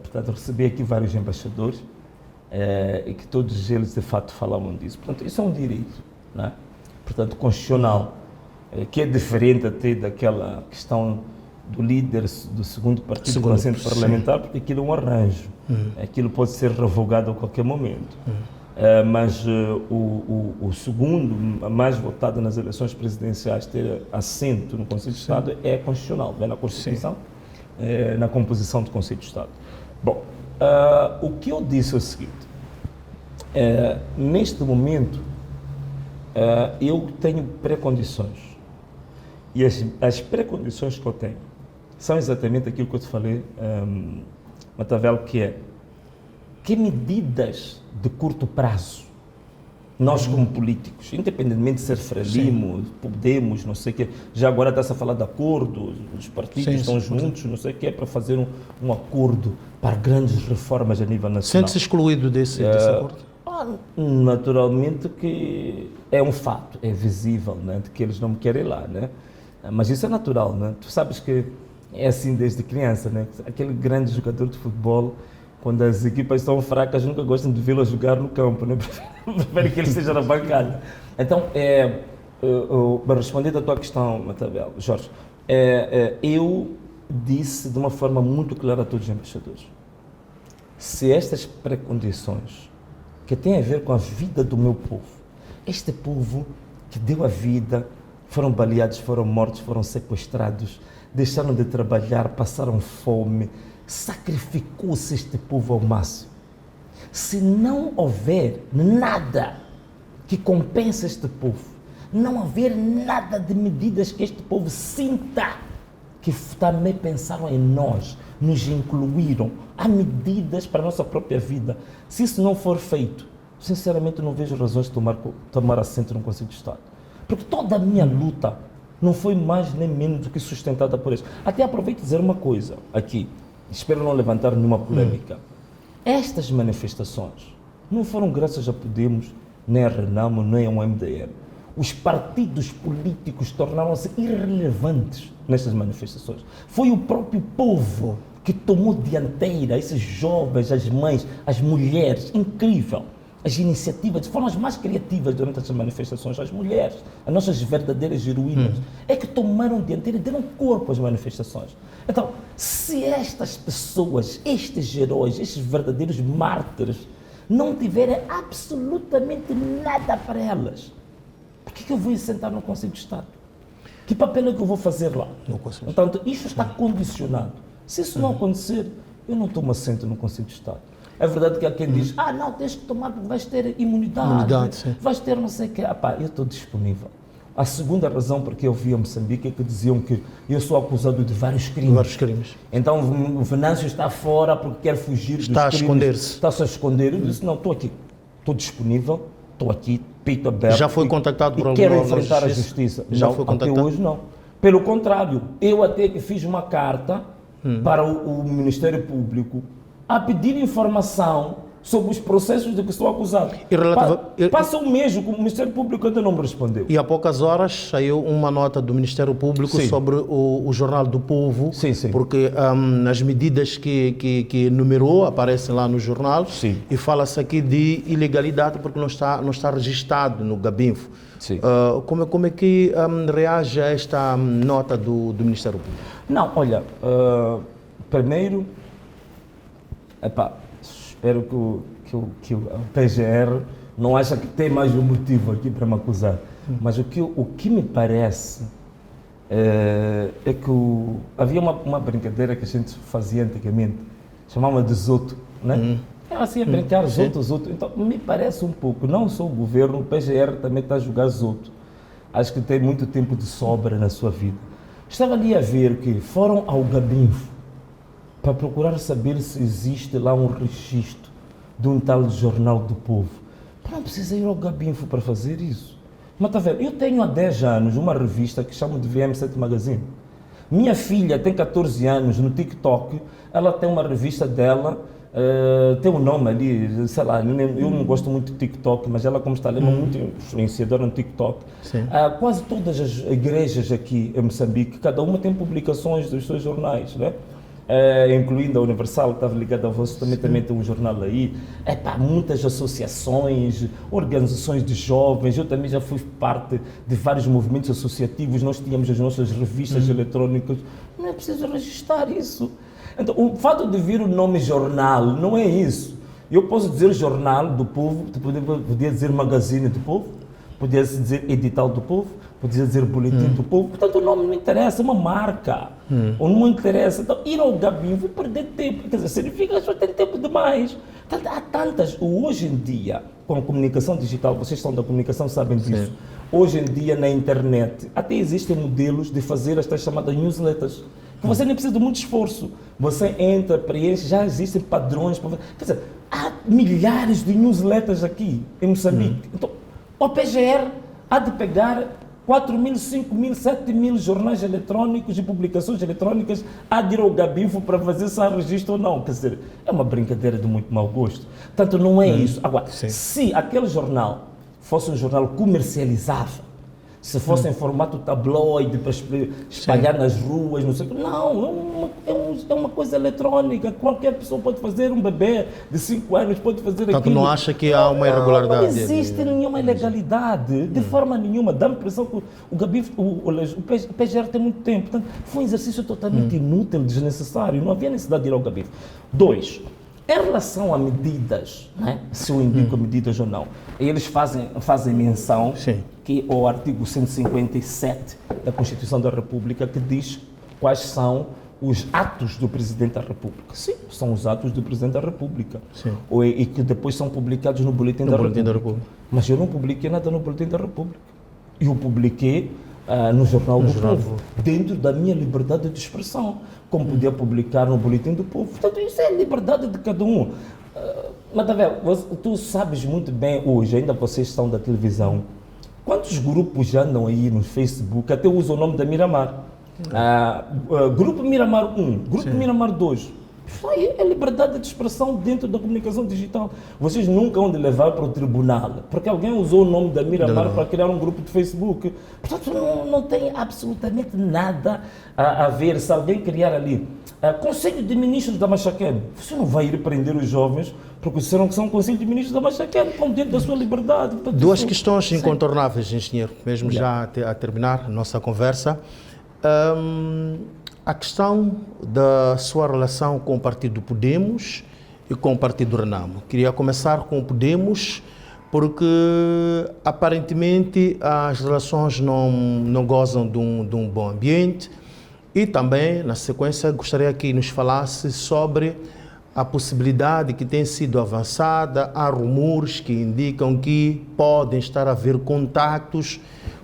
portanto, recebi aqui vários embaixadores e que todos eles, de fato, falavam disso. Portanto, isso é um direito, né? Portanto, constitucional, que é diferente até daquela questão do líder do segundo partido do assento parlamentar, porque aquilo é um arranjo. Aquilo pode ser revogado a qualquer momento. Mas o segundo, mais votado nas eleições presidenciais, ter assento no Conselho de Estado é constitucional, vem na Constituição, na composição do Conselho de Estado. Bom, o que eu disse é o seguinte, neste momento eu tenho precondições, e as precondições que eu tenho são exatamente aquilo que eu te falei, Matavel, que medidas de curto prazo nós como políticos, independentemente de ser Frelimo, Podemos, não sei o quê, já agora está-se a falar de acordo, os partidos estão juntos, não sei o quê, para fazer um acordo para grandes reformas a nível nacional. Sente-se excluído desse acordo? Naturalmente que é um fato, é visível, né, de que eles não me querem lá, né? Mas isso é natural, né? Tu sabes que é assim desde criança, né? Aquele grande jogador de futebol, quando as equipas são fracas, nunca gostam de vê-lo jogar no campo, né? Prefere que ele esteja na bancada. Então, para responder à tua questão, Matavel, Jorge, eu disse de uma forma muito clara a todos os embaixadores, se estas precondições que têm a ver com a vida do meu povo, este povo que deu a vida, foram baleados, foram mortos, foram sequestrados, deixaram de trabalhar, passaram fome, sacrificou-se este povo ao máximo. Se não houver nada que compense este povo, não haver nada de medidas que este povo sinta que também pensaram em nós, nos incluíram, há medidas para a nossa própria vida. Se isso não for feito, sinceramente não vejo razões de tomar assento no Conselho de Estado. Porque toda a minha luta não foi mais nem menos do que sustentada por isso. Até aproveito dizer uma coisa aqui, espero não levantar nenhuma polêmica. Estas manifestações não foram graças a Podemos, nem a Renamo, nem a MDM. Os partidos políticos tornaram-se irrelevantes nestas manifestações. Foi o próprio povo que tomou dianteira, esses jovens, as mães, as mulheres, incrível. As iniciativas foram as mais criativas durante essas manifestações, as mulheres, as nossas verdadeiras heroínas, é que tomaram dianteira e deram corpo às manifestações. Então, se estas pessoas, estes heróis, estes verdadeiros mártires, não tiverem absolutamente nada para elas, por que eu vou sentar no Conselho de Estado? Que papel é que eu vou fazer lá? Então, isto está condicionado. Se isso não acontecer, eu não tomo assento no Conselho de Estado. É verdade que há quem diz, não, tens que tomar porque vais ter imunidade vais ter não sei o quê. Eu estou disponível. A segunda razão porque eu vi a Moçambique é que diziam que eu sou acusado de vários crimes. Então o Venâncio está fora porque quer fugir dos crimes. Está a esconder-se. Está-se a esconder. Eu disse, não, estou aqui, estou disponível, estou aqui, peito aberto. Já foi contactado por algum quero enfrentar a justiça. Já não, foi contactado? Até hoje não. Pelo contrário, eu até que fiz uma carta para o Ministério Público a pedir informação sobre os processos de que estou acusado. Passa um mês, o Ministério Público ainda não me respondeu. E há poucas horas saiu uma nota do Ministério Público sobre o Jornal do Povo, porque as medidas que enumerou aparecem lá no jornal e fala-se aqui de ilegalidade porque não está registrado no Gabinfo. Como é que reage a esta nota do Ministério Público? Não, olha, primeiro, espero que o PGR não acha que tem mais um motivo aqui para me acusar. Mas o que me parece é que havia uma brincadeira que a gente fazia antigamente, chamava de Zoto, né? Era assim a brincar, Zoto. Então, me parece um pouco, não só o governo, o PGR também está a jogar Zoto. Acho que tem muito tempo de sobra na sua vida. Estava ali a ver que foram ao Gabinfo para procurar saber se existe lá um registro de um tal Jornal do Povo. Não precisa ir ao Gabinfo para fazer isso. Mas está vendo, eu tenho há 10 anos uma revista que chamo de VM7 Magazine. Minha filha tem 14 anos no TikTok, ela tem uma revista dela, tem um nome ali, sei lá, eu não gosto muito de TikTok, mas ela, como está ali, é muito influenciadora no TikTok. Quase todas as igrejas aqui em Moçambique, cada uma tem publicações dos seus jornais, né? Incluindo a Universal, que estava ligada a você, também tem um jornal aí. Muitas associações, organizações de jovens, eu também já fui parte de vários movimentos associativos, nós tínhamos as nossas revistas eletrônicas, não é preciso registrar isso. Então, o fato de vir o nome jornal não é isso. Eu posso dizer jornal do povo, podia dizer magazine do povo, podia dizer edital do povo, podia dizer boletim do povo. Portanto, o nome não interessa, é uma marca. Ou não interessa. Então, ir ao Gabinho, vou perder tempo. Quer dizer, significa que só tem tempo demais. Portanto, há tantas. Hoje em dia, com a comunicação digital, vocês são da comunicação, sabem disso. Sim. Hoje em dia, na internet, até existem modelos de fazer estas chamadas newsletters. Que você nem precisa de muito esforço. Você entra, preenche, já existem padrões. Quer dizer, há milhares de newsletters aqui em Moçambique. Então, o PGR há de pegar 4 mil, 5 mil, 7 mil jornais eletrónicos e publicações eletrónicas, há de ir ao Gabinfo para fazer se há registro ou não. Quer dizer, é uma brincadeira de muito mau gosto. Portanto, não é isso. Agora, se aquele jornal fosse um jornal comercializável, se fosse em formato tabloide para espalhar nas ruas, não sei o que. Não, é uma coisa eletrônica. Qualquer pessoa pode fazer, um bebê de 5 anos pode fazer aquilo. Portanto, não acha que há uma irregularidade? Não existe nenhuma ilegalidade, de forma nenhuma. Dá-me a impressão que o PGR tem muito tempo. Portanto, foi um exercício totalmente inútil, desnecessário. Não havia necessidade de ir ao Gabinfo. 2. Em relação a medidas, né? Se eu indico medidas ou não, eles fazem menção que o artigo 157 da Constituição da República que diz quais são os atos do Presidente da República. Sim, são os atos do Presidente da República. E que depois são publicados no Boletim da República. Mas eu não publiquei nada no Boletim da República. Eu publiquei no Jornal do Povo, dentro da minha liberdade de expressão, como podia publicar no Boletim do Povo. Portanto, isso é a liberdade de cada um. Matavel, tu sabes muito bem hoje, ainda vocês são da televisão, quantos grupos andam aí no Facebook, até usam o nome da Miramar. Grupo Miramar 1, Grupo Miramar 2. Isso aí é liberdade de expressão dentro da comunicação digital. Vocês nunca vão levar para o tribunal, porque alguém usou o nome da Miramar para criar um grupo de Facebook. Portanto, não tem absolutamente nada a ver. Se alguém criar ali Conselho de Ministros da Machaquene, você não vai ir prender os jovens porque disseram que são Conselho de Ministros da Machaquene, como dentro da sua liberdade. Portanto, duas questões incontornáveis, engenheiro, mesmo já a terminar a nossa conversa. A questão da sua relação com o Partido Podemos e com o Partido Renamo. Queria começar com o Podemos, porque aparentemente as relações não gozam de um bom ambiente. E também, na sequência, gostaria que nos falasse sobre a possibilidade que tem sido avançada. Há rumores que indicam que podem estar a haver contactos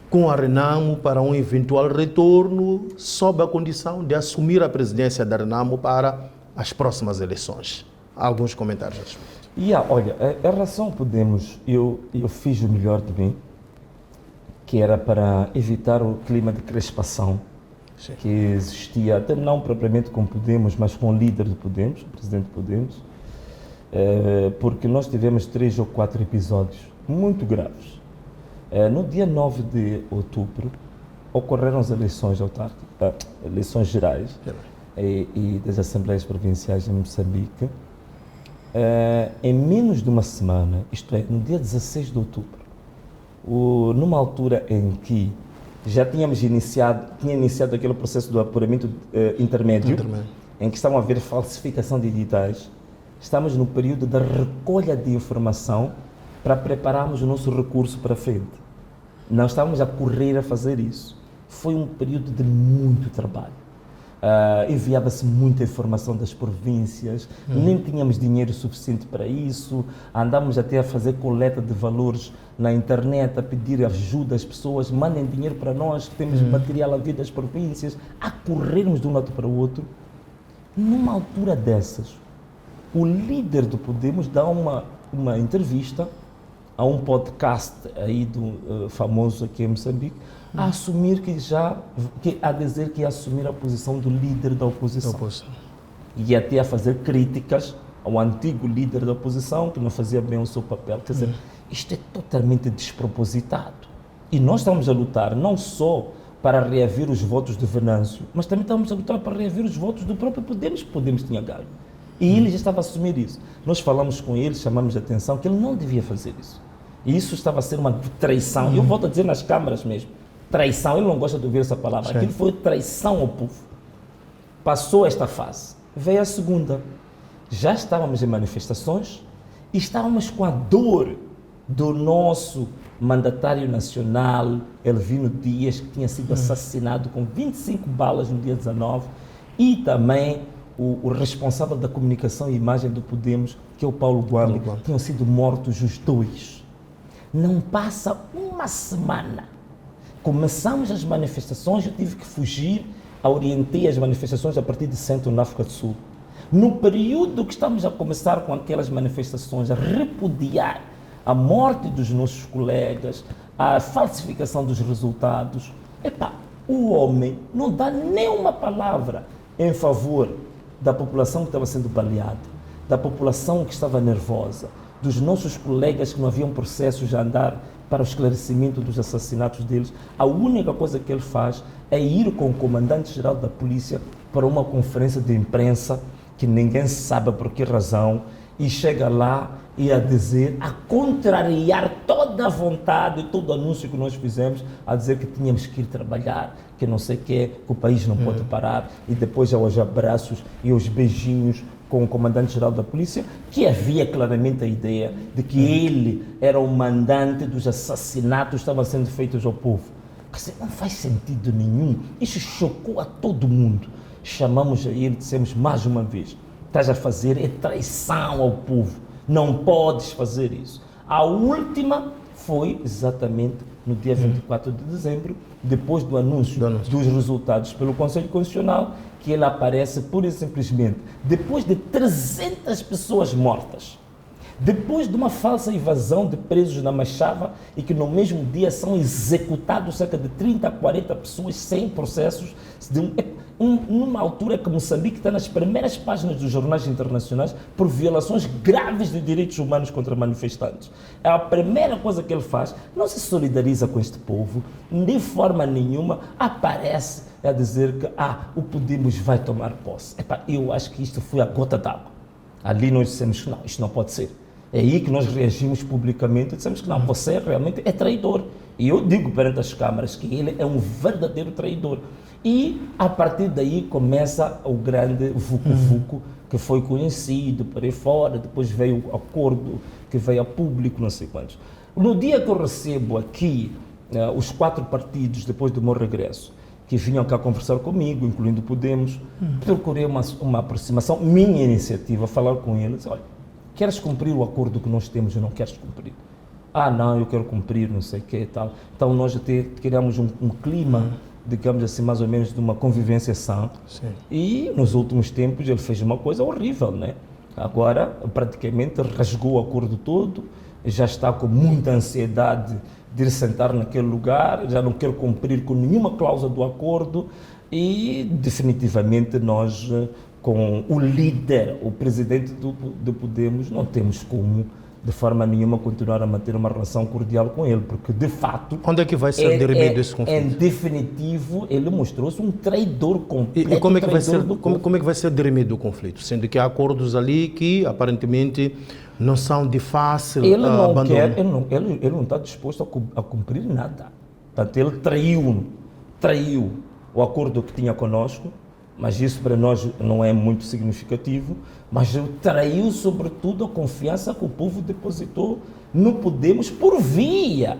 com a Renamo para um eventual retorno, sob a condição de assumir a presidência da Renamo para as próximas eleições. Há alguns comentários a respeito. Olha, em relação ao Podemos, eu fiz o melhor de mim, que era para evitar o clima de crispação que existia, até não propriamente com Podemos, mas com o líder do Podemos, o presidente do Podemos, porque nós tivemos 3 ou 4 episódios muito graves. No dia 9 de outubro, ocorreram as eleições autárquicas, eleições gerais e das Assembleias Provinciais de Moçambique. Em menos de uma semana, isto é, no dia 16 de outubro, numa altura em que já tinha iniciado aquele processo do apuramento intermédio, em que estavam a haver falsificação de editais, estamos no período da recolha de informação para prepararmos o nosso recurso para frente. Não estávamos a correr a fazer isso. Foi um período de muito trabalho. Enviava-se muita informação das províncias, nem tínhamos dinheiro suficiente para isso, andámos até a fazer coleta de valores na internet, a pedir ajuda às pessoas, mandem dinheiro para nós, que temos material a vir das províncias, a corrermos de um lado para o outro. Numa altura dessas, o líder do Podemos dá uma entrevista a um podcast aí do famoso aqui em Moçambique, a assumir a dizer que ia assumir a posição do líder da oposição. E até a fazer críticas ao antigo líder da oposição, que não fazia bem o seu papel. Quer dizer, isto é totalmente despropositado. E nós estamos a lutar não só para reaver os votos de Venâncio, mas também estamos a lutar para reaver os votos do próprio Podemos, que Podemos tinha ganho. E ele já estava a assumir isso. Nós falamos com ele, chamamos a atenção que ele não devia fazer isso. E isso estava a ser uma traição. Eu volto a dizer nas câmaras mesmo. Traição, ele não gosta de ouvir essa palavra. Aquilo foi traição ao povo. Passou esta fase. Veio a segunda. Já estávamos em manifestações E estávamos com a dor do nosso mandatário nacional, Elvino Dias, que tinha sido assassinado com 25 balas no dia 19, e também o responsável da comunicação e imagem do Podemos, que é o Paulo Guambi, tinham sido mortos os dois. Não passa uma semana. Começamos as manifestações, eu tive que fugir, orientei as manifestações a partir de Centro na África do Sul. No período que estamos a começar com aquelas manifestações, a repudiar a morte dos nossos colegas, a falsificação dos resultados, o homem não dá nem uma palavra em favor da população que estava sendo baleada, da população que estava nervosa, dos nossos colegas que não haviam processos a andar para o esclarecimento dos assassinatos deles. A única coisa que ele faz é ir com o comandante-geral da polícia para uma conferência de imprensa que ninguém sabe por que razão, e chega lá e a dizer, a contrariar toda a vontade, todo o anúncio que nós fizemos, a dizer que tínhamos que ir trabalhar, que não sei o quê, que o país não pode parar, e depois aos abraços e aos beijinhos com o comandante-geral da polícia, que havia claramente a ideia de que ele era o mandante dos assassinatos que estavam sendo feitos ao povo. Quer dizer, não faz sentido nenhum. Isso chocou a todo mundo. Chamamos a ele e dissemos mais uma vez, estás a fazer é traição ao povo, não podes fazer isso. A última foi exatamente no dia 24 de dezembro, depois do anúncio dos resultados pelo Conselho Constitucional, que ele aparece pura e simplesmente, depois de 300 pessoas mortas, depois de uma falsa invasão de presos na Machava, e que no mesmo dia são executados cerca de 30 a 40 pessoas sem processos, numa altura que Moçambique está nas primeiras páginas dos jornais internacionais por violações graves de direitos humanos contra manifestantes. É a primeira coisa que ele faz, não se solidariza com este povo, de forma nenhuma aparece a dizer que o Podemos vai tomar posse. Eu acho que isto foi a gota d'água. Ali nós dissemos que não, isto não pode ser. É aí que nós reagimos publicamente e dissemos que não, você realmente é traidor. E eu digo perante as câmaras que ele é um verdadeiro traidor. E a partir daí começa o grande vucu-vucu que foi conhecido por aí fora, depois veio o acordo que veio a público, não sei quantos. No dia que eu recebo aqui os 4 partidos, depois do meu regresso, que vinham cá conversar comigo, incluindo o Podemos, procurei uma aproximação, minha iniciativa, falar com eles, olha, queres cumprir o acordo que nós temos ou não queres cumprir? Não, eu quero cumprir, não sei o que e tal. Então nós até criamos um clima, digamos assim, mais ou menos de uma convivência sã. Sim. E nos últimos tempos ele fez uma coisa horrível, né? Agora praticamente rasgou o acordo todo, já está com muita ansiedade de ir sentar naquele lugar, já não quer cumprir com nenhuma cláusula do acordo e definitivamente nós, com o líder, o presidente do Podemos, não temos como de forma nenhuma continuar a manter uma relação cordial com ele, porque de fato... Quando é que vai ser dirimido esse conflito? Em definitivo, ele mostrou-se um traidor completo. E como é que vai ser dirimido o conflito? Sendo que há acordos ali que aparentemente não são de fácil abandono. Ele não está disposto a cumprir nada. Portanto, ele traiu o acordo que tinha conosco, mas isso para nós não é muito significativo, mas ele traiu sobretudo a confiança que o povo depositou no Podemos por via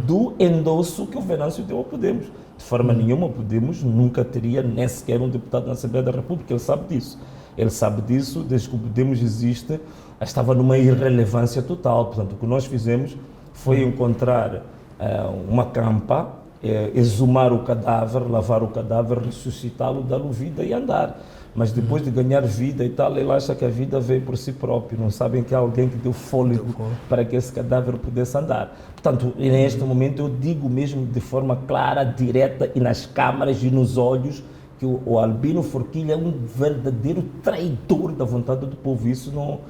do endosso que o Venâncio deu ao Podemos. De forma nenhuma, o Podemos nunca teria nem sequer um deputado na Assembleia da República, ele sabe disso. Ele sabe disso, desde que o Podemos existe, estava numa irrelevância total. Portanto, o que nós fizemos foi encontrar uma campa, exumar o cadáver, lavar o cadáver, ressuscitá-lo, dar-lhe vida e andar. Mas depois de ganhar vida e tal, ele acha que a vida veio por si próprio. Não sabem que há alguém que deu fôlego para que esse cadáver pudesse andar. Portanto, neste momento eu digo mesmo de forma clara, direta e nas câmaras e nos olhos que o Albino Forquilha é um verdadeiro traidor da vontade do povo. Isso não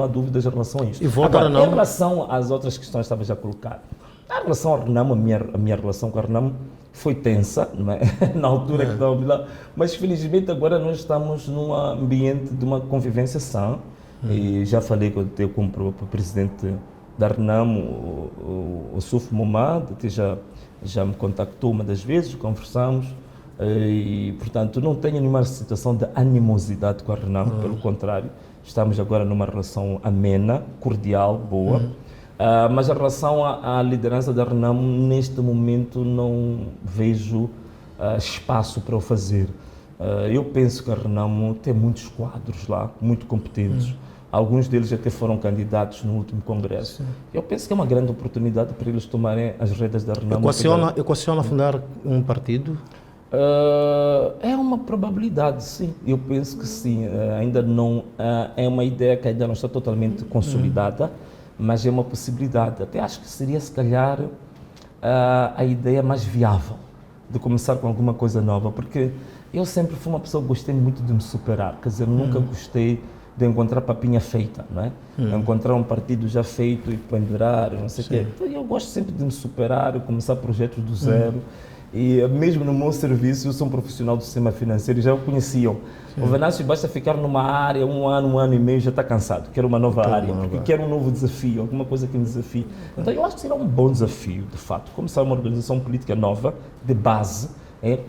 há dúvidas em relação a isso. Agora, em relação às outras questões que estava já colocado, em relação ao Renamo, a minha relação com o Renamo foi tensa, não é? Na altura que estávamos lá, mas felizmente agora nós estamos num ambiente de uma convivência sã, e já falei com o próprio presidente da Renamo, o Suf Momad, que já me contactou uma das vezes, conversamos, e portanto não tenho nenhuma situação de animosidade com a Renamo, pelo contrário, Estamos agora numa relação amena, cordial, boa. Mas em relação à liderança da Renamo, neste momento não vejo espaço para o fazer. Eu penso que a Renamo tem muitos quadros lá, muito competentes. Alguns deles até foram candidatos no último congresso. Sim. Eu penso que é uma grande oportunidade para eles tomarem as rédeas da Renamo. Equaciona fundar um partido? É uma probabilidade, sim. Eu penso que sim. Ainda não é uma ideia que ainda não está totalmente consolidada, mas é uma possibilidade. Até acho que seria, se calhar, a ideia mais viável de começar com alguma coisa nova, porque eu sempre fui uma pessoa que gostei muito de me superar. Quer dizer, nunca gostei de encontrar papinha feita, não é? Encontrar um partido já feito e pendurar, não sei o quê. Então, eu gosto sempre de me superar, começar projetos do zero. E mesmo no meu serviço, eu sou um profissional do sistema financeiro e já o conheciam. O Venâncio basta ficar numa área um ano e meio, já está cansado. Quero uma nova área, porque quero um novo desafio, alguma coisa que me desafie. Então eu acho que será um bom desafio, de fato. Começar uma organização política nova, de base,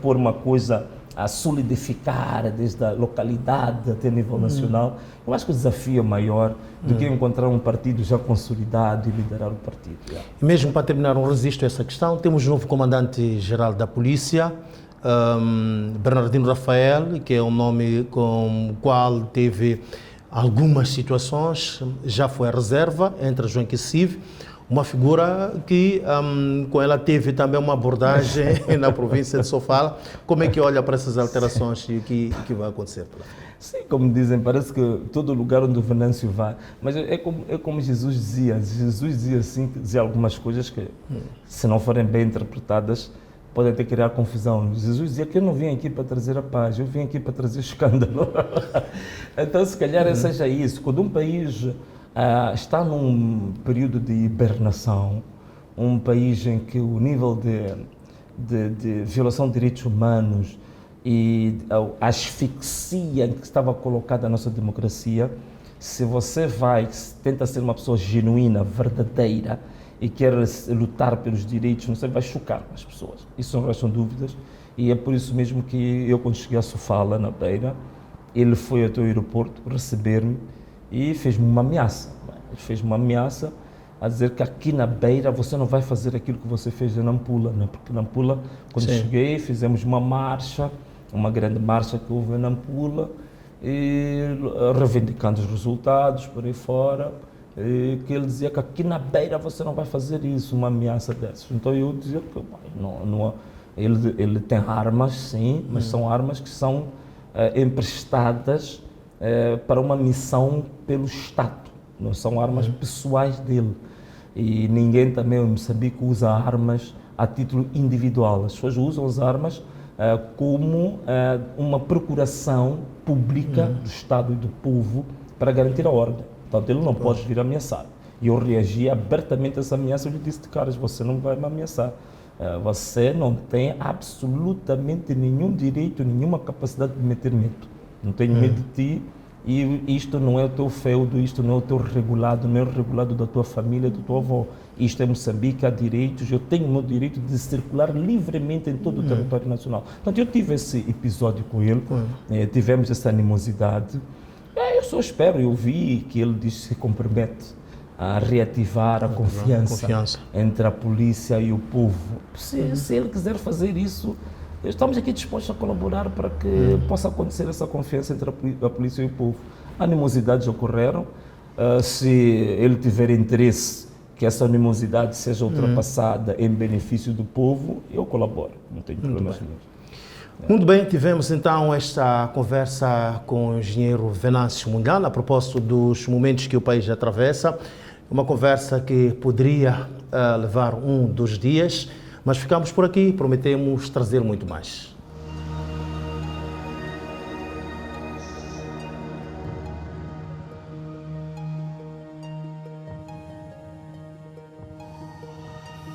pôr uma coisa a solidificar desde a localidade até nível nacional. Eu acho que o desafio é maior do que encontrar um partido já consolidado e liderar o partido. E mesmo para terminar, um registro a essa questão, temos o novo comandante-geral da polícia, Bernardino Rafael, que é um nome com o qual teve algumas situações, já foi a reserva entre João Kessive, uma figura que com ela teve também uma abordagem na província de Sofala. Como é que olha para essas alterações e o que vai acontecer? Sim, como dizem, parece que todo lugar onde o Venâncio vai, mas é como Jesus dizia assim, dizia algumas coisas que, se não forem bem interpretadas, podem até criar confusão. Jesus dizia que eu não vim aqui para trazer a paz, eu vim aqui para trazer escândalo. Então, se calhar, seja isso. Quando um país está num período de hibernação, um país em que o nível de violação de direitos humanos e a asfixia em que estava colocada a nossa democracia, se você tenta ser uma pessoa genuína, verdadeira e quer lutar pelos direitos, você vai chocar as pessoas. Isso não restam dúvidas, e é por isso mesmo que eu, quando cheguei a Sofala, na Beira, ele foi até o aeroporto receber-me e fez-me uma ameaça. Ele fez-me uma ameaça a dizer que aqui na Beira você não vai fazer aquilo que você fez em Nampula, né? Porque Nampula, quando cheguei, fizemos uma marcha, uma grande marcha que houve em Nampula, e reivindicando os resultados por aí fora, e que ele dizia que aqui na Beira você não vai fazer isso, uma ameaça dessas. Então eu dizia que ele tem armas, sim, mas são armas que são emprestadas para uma missão pelo Estado, não são armas pessoais dele. E ninguém também em Moçambique usa armas a título individual. As pessoas usam as armas como uma procuração pública do Estado e do povo para garantir a ordem. Portanto, ele não pode vir ameaçar. E eu reagi abertamente a essa ameaça. Eu lhe disse: caras, você não vai me ameaçar. Você não tem absolutamente nenhum direito, nenhuma capacidade de meter medo. Não tenho medo de ti, e isto não é o teu feudo, isto não é o teu regulado, não é o regulado da tua família, da tua avó. Isto é Moçambique, há direitos, eu tenho o meu direito de circular livremente em todo o território nacional. Portanto, eu tive esse episódio com ele, tivemos essa animosidade. Eu só espero, eu vi que ele diz que se compromete a reativar a confiança entre a polícia e o povo. Se ele quiser fazer isso, estamos aqui dispostos a colaborar para que possa acontecer essa confiança entre a polícia e o povo. Animosidades ocorreram. Se ele tiver interesse que essa animosidade seja ultrapassada em benefício do povo, eu colaboro. Não tenho problemas nenhum. Muito bem, tivemos então esta conversa com o engenheiro Venâncio Mungala a propósito dos momentos que o país atravessa. Uma conversa que poderia levar 2 dias, mas ficamos por aqui, prometemos trazer muito mais.